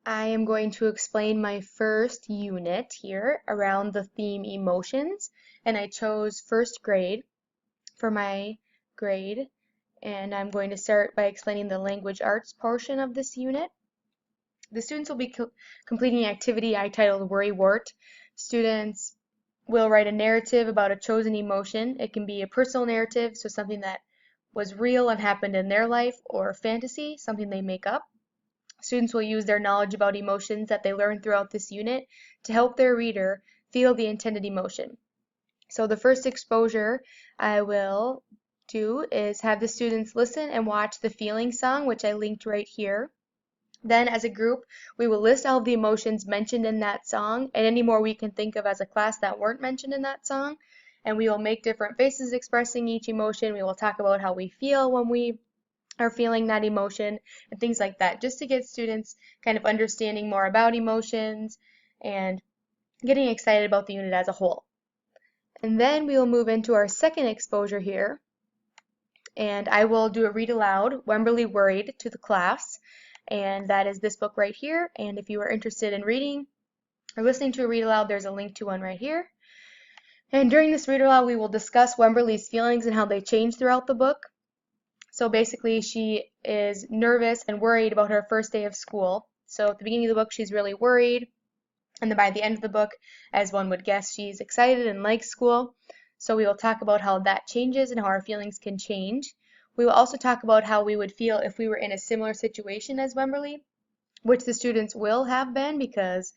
I am going to explain my first unit here around the theme emotions, and I chose first grade for my grade, and I'm going to start by explaining the language arts portion of this unit. The students will be completing an activity I titled Worry Wart. Students will write a narrative about a chosen emotion. It can be a personal narrative, so something that was real and happened in their life, or fantasy, something they make up. Students will use their knowledge about emotions that they learn throughout this unit to help their reader feel the intended emotion. So the first exposure I will do is have the students listen and watch the feeling song, which I linked right here. Then as a group, we will list all of the emotions mentioned in that song and any more we can think of as a class that weren't mentioned in that song. And we will make different faces expressing each emotion. We will talk about how we feel when we are feeling that emotion and things like that, just to get students kind of understanding more about emotions and getting excited about the unit as a whole. And then we will move into our second exposure here, and I will do a read aloud, Wemberley Worried, to the class, and that is this book right here. And if you are interested in reading or listening to a read aloud, there's a link to one right here. And during this read aloud, we will discuss Wemberley's feelings and how they change throughout the book. So basically, she is nervous and worried about her first day of school. So at the beginning of the book, she's really worried. And then by the end of the book, as one would guess, she's excited and likes school. So we will talk about how that changes and how our feelings can change. We will also talk about how we would feel if we were in a similar situation as Wemberley, which the students will have been because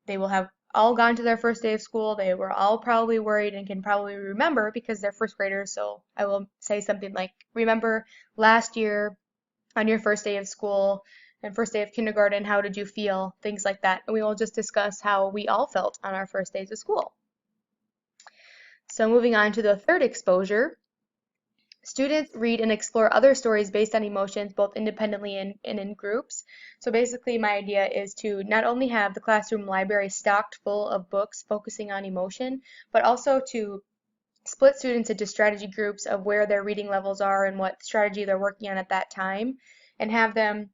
they will have all gone to their first day of school. They were all probably worried and can probably remember because they're first graders. So I will say something like, remember last year on your first day of school and first day of kindergarten, how did you feel? Things like that. And we will just discuss how we all felt on our first days of school. So moving on to the third exposure, students read and explore other stories based on emotions, both independently and in groups. So basically my idea is to not only have the classroom library stocked full of books focusing on emotion, but also to split students into strategy groups of where their reading levels are and what strategy they're working on at that time, and have them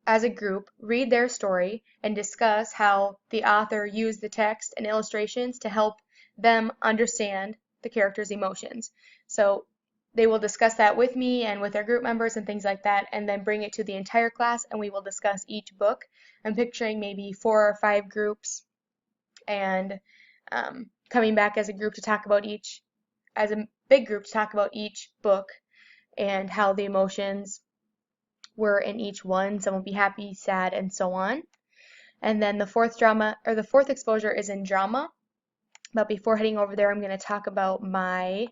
as a group read their story and discuss how the author used the text and illustrations to help them understand the character's emotions. So they will discuss that with me and with their group members and things like that, and then bring it to the entire class, and we will discuss each book. I'm picturing maybe 4 or 5 groups, and coming back as a group to talk about each, as a big group to talk about each book and how the emotions were in each one. Some will be happy, sad, and so on. And then the fourth exposure is in drama. But before heading over there, I'm going to talk about my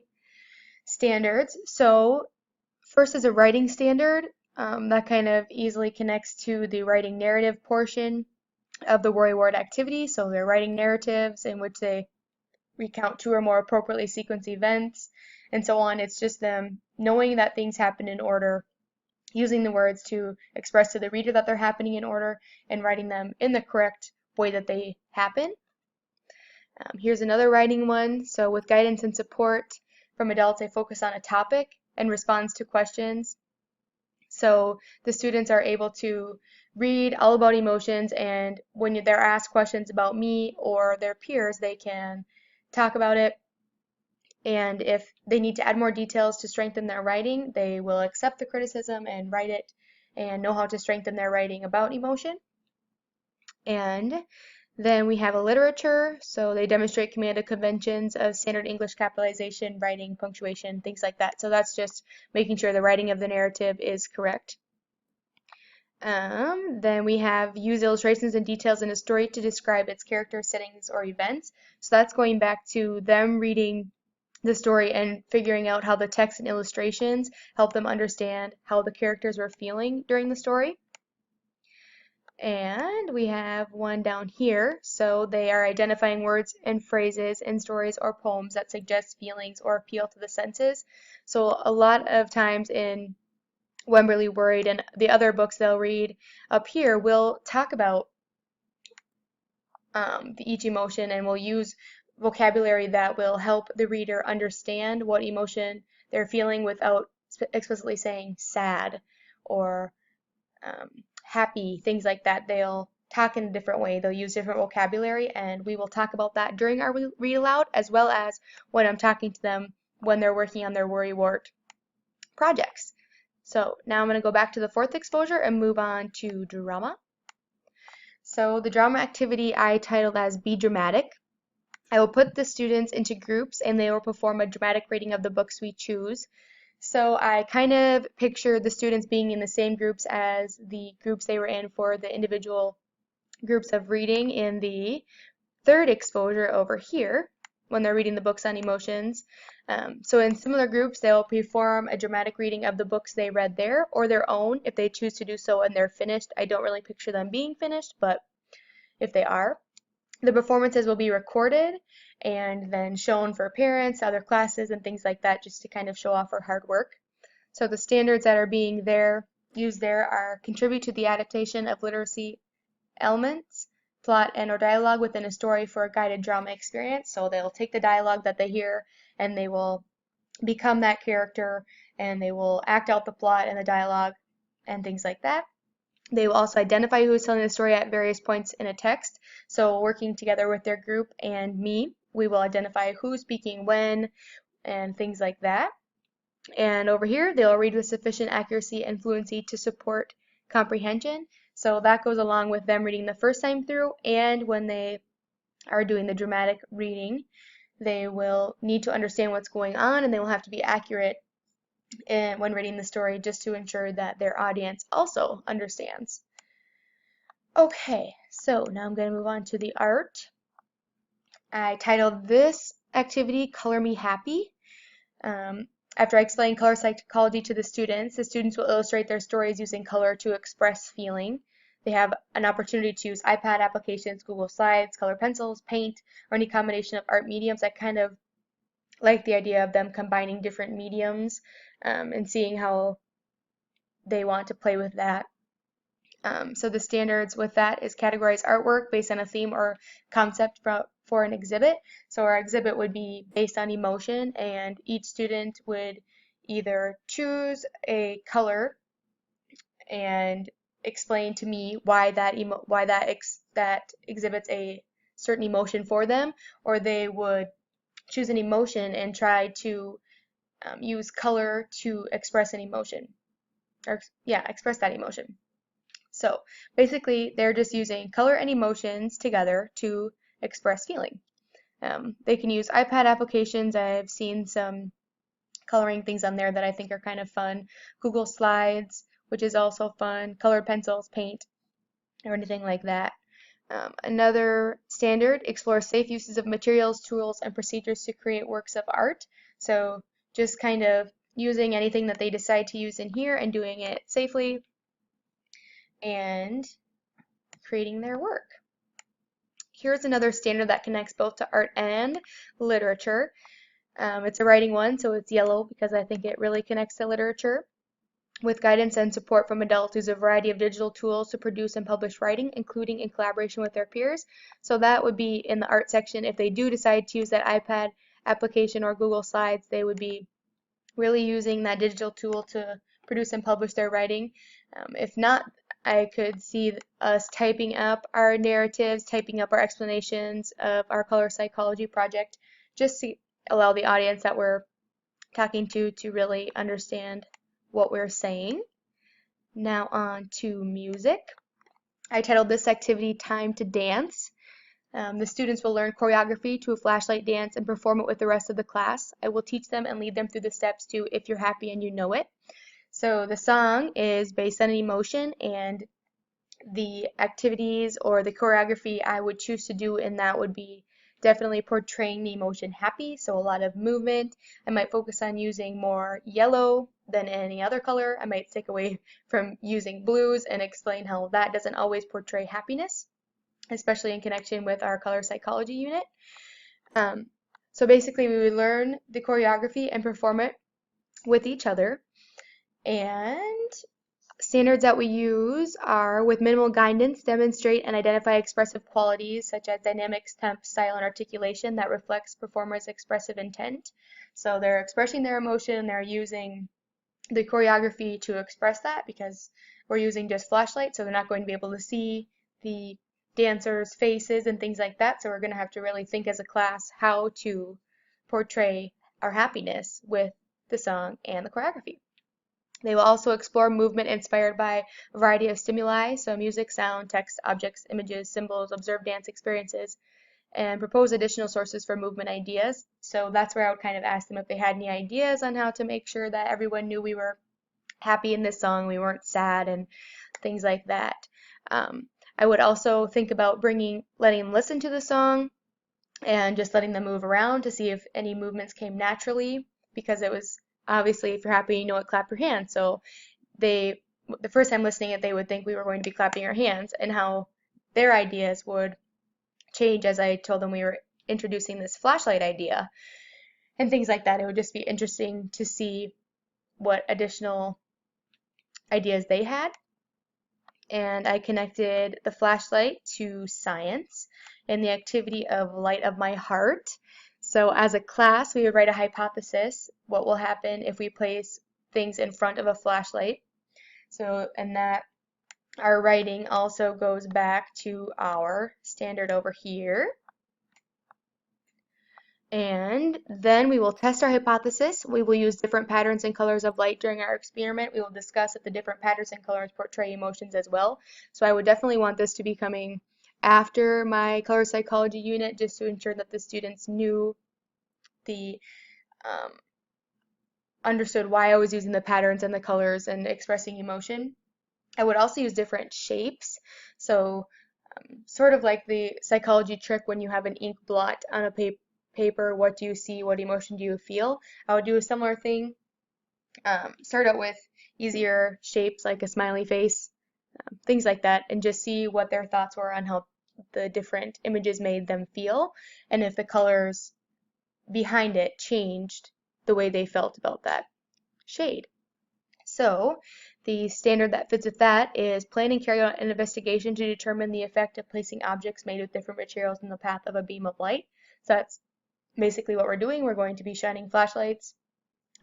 standards. So first is a writing standard. That kind of easily connects to the writing narrative portion of the Worry Wart activity. So they're writing narratives in which they recount 2 or more appropriately sequenced events and so on. It's just them knowing that things happen in order, using the words to express to the reader that they're happening in order, and writing them in the correct way that they happen. Here's another writing one. So with guidance and support from adults, they focus on a topic and responds to questions. So the students are able to read all about emotions, and when they're asked questions about me or their peers, they can talk about it. And if they need to add more details to strengthen their writing, they will accept the criticism and write it and know how to strengthen their writing about emotion. And then we have a literature, so they demonstrate command of conventions of standard English capitalization, writing, punctuation, things like that. So that's just making sure the writing of the narrative is correct. Then we have use illustrations and details in a story to describe its character, settings, or events. So that's going back to them reading the story and figuring out how the text and illustrations help them understand how the characters were feeling during the story. And we have one down here. So they are identifying words and phrases in stories or poems that suggest feelings or appeal to the senses. So a lot of times in Wemberley Worried and the other books they'll read up here will talk about each emotion, and will use vocabulary that will help the reader understand what emotion they're feeling without explicitly saying sad or happy, things like that. They'll talk in a different way. They'll use different vocabulary, and we will talk about that during our read aloud, as well as when I'm talking to them when they're working on their worrywart projects. So now I'm going to go back to the fourth exposure and move on to drama. So the drama activity I titled as Be Dramatic. I will put the students into groups and they will perform a dramatic reading of the books we choose. So I kind of picture the students being in the same groups as the groups they were in for the individual groups of reading in the third exposure over here when they're reading the books on emotions. So in similar groups, they'll perform a dramatic reading of the books they read there or their own if they choose to do so and they're finished. I don't really picture them being finished, but if they are. The performances will be recorded and then shown for parents, other classes, and things like that, just to kind of show off our hard work. So the standards that are being used there are contribute to the adaptation of literacy elements, plot, and or dialogue within a story for a guided drama experience. So they'll take the dialogue that they hear and they will become that character and they will act out the plot and the dialogue and things like that. They will also identify who is telling the story at various points in a text. So working together with their group and me, we will identify who's speaking when and things like that. And over here, they'll read with sufficient accuracy and fluency to support comprehension. So that goes along with them reading the first time through, and when they are doing the dramatic reading, they will need to understand what's going on and they will have to be accurate when reading the story just to ensure that their audience also understands. Okay, so now I'm going to move on to the art. I titled this activity Color Me Happy. After I explain color psychology to the students will illustrate their stories using color to express feeling. They have an opportunity to use iPad applications, Google Slides, color pencils, paint, or any combination of art mediums. I kind of like the idea of them combining different mediums and seeing how they want to play with that. So the standards with that is categorize artwork based on a theme or concept for an exhibit. So our exhibit would be based on emotion, and each student would either choose a color and explain to me why that exhibits a certain emotion for them, or they would choose an emotion and try to use color to express an emotion, or express that emotion. So basically, they're just using color and emotions together to express feeling. They can use iPad applications. I've seen some coloring things on there that I think are kind of fun. Google Slides, which is also fun. Colored pencils, paint, or anything like that. Another standard explores safe uses of materials, tools, and procedures to create works of art. So just kind of using anything that they decide to use in here and doing it safely and creating their work. Here's another standard that connects both to art and literature. It's a writing one, so it's yellow because I think it really connects to literature. With guidance and support from adults, use a variety of digital tools to produce and publish writing, including in collaboration with their peers. So that would be in the art section. If they do decide to use that iPad application or Google Slides, they would be really using that digital tool to produce and publish their writing. If not, I could see us typing up our narratives, typing up our explanations of our color psychology project, just to allow the audience that we're talking to really understand what we're saying. Now on to music. I titled this activity Time to Dance. The students will learn choreography to a flashlight dance and perform it with the rest of the class. I will teach them and lead them through the steps to If You're Happy and You Know It. So the song is based on an emotion, and the activities or the choreography I would choose to do in that would be definitely portraying the emotion happy, so a lot of movement. I might focus on using more yellow than any other color. I might stick away from using blues and explain how that doesn't always portray happiness, especially in connection with our color psychology unit. So basically we would learn the choreography and perform it with each other. And standards that we use are with minimal guidance, demonstrate and identify expressive qualities such as dynamics, temp, style, and articulation that reflects performers' expressive intent. So they're expressing their emotion, they're using the choreography to express that because we're using just flashlight, so they're not going to be able to see the dancers' faces and things like that. So we're going to have to really think as a class how to portray our happiness with the song and the choreography. They will also explore movement inspired by a variety of stimuli, so music, sound, text, objects, images, symbols, observed dance experiences, and propose additional sources for movement ideas. So that's where I would kind of ask them if they had any ideas on how to make sure that everyone knew we were happy in this song, we weren't sad, and things like that. I would also think about letting them listen to the song and just letting them move around to see if any movements came naturally, because it was obviously, if you're happy, you know it, clap your hands. So the first time listening it, they would think we were going to be clapping our hands, and how their ideas would change as I told them we were introducing this flashlight idea and things like that. It would just be interesting to see what additional ideas they had. And I connected the flashlight to science and the activity of Light of My Heart. So as a class, we would write a hypothesis, what will happen if we place things in front of a flashlight. So, and that our writing also goes back to our standard over here. And then we will test our hypothesis. We will use different patterns and colors of light during our experiment. We will discuss if the different patterns and colors portray emotions as well. So I would definitely want this to be coming after my color psychology unit, just to ensure that the students knew understood why I was using the patterns and the colors and expressing emotion. I would also use different shapes. So sort of like the psychology trick when you have an ink blot on a paper, what do you see, what emotion do you feel? I would do a similar thing. Start out with easier shapes like a smiley face, things like that, and just see what their thoughts were on how the different images made them feel, and if the colors behind it changed the way they felt about that shade. So the standard that fits with that is plan and carry out an investigation to determine the effect of placing objects made with different materials in the path of a beam of light. So that's basically what we're doing. We're going to be shining flashlights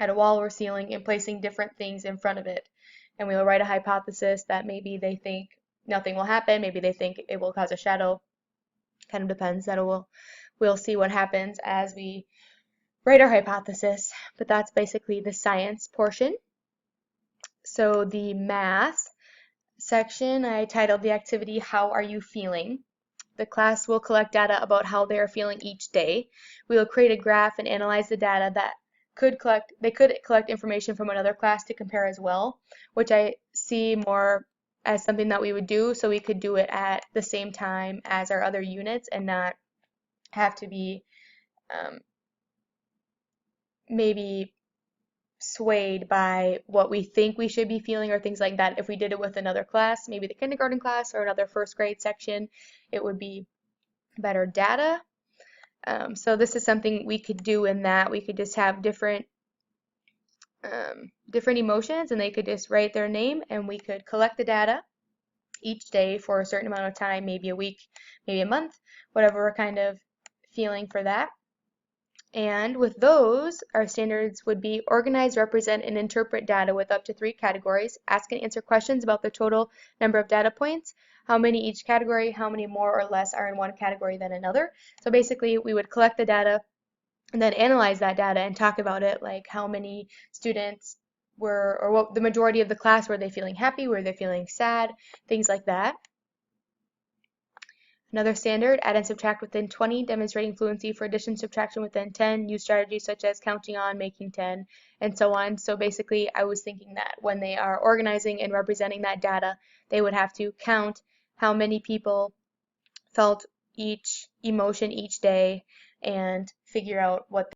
at a wall or ceiling and placing different things in front of it. And we'll write a hypothesis that maybe they think nothing will happen, maybe they think it will cause a shadow. Kind of depends. We'll see what happens as we write our hypothesis, but that's basically the science portion. So the math section, I titled the activity, How Are You Feeling? The class will collect data about how they are feeling each day. We will create a graph and analyze the data that they could collect information from another class to compare as well, which I see more as something that we would do, so we could do it at the same time as our other units and not have to be maybe swayed by what we think we should be feeling or things like that. If we did it with another class, maybe the kindergarten class or another first grade section, it would be better data. So this is something we could do in that we could just have different emotions, and they could just write their name, and we could collect the data each day for a certain amount of time, maybe a week, maybe a month, whatever we're kind of feeling for that. And with those, our standards would be organize, represent, and interpret data with up to 3 categories, ask and answer questions about the total number of data points, how many each category, how many more or less are in one category than another. So basically, we would collect the data and then analyze that data and talk about it, like how many students were, or what the majority of the class, were they feeling happy, were they feeling sad, things like that. Another standard, add and subtract within 20, demonstrating fluency for addition, subtraction within 10, use strategies such as counting on, making 10, and so on. So basically, I was thinking that when they are organizing and representing that data, they would have to count how many people felt each emotion each day and figure out what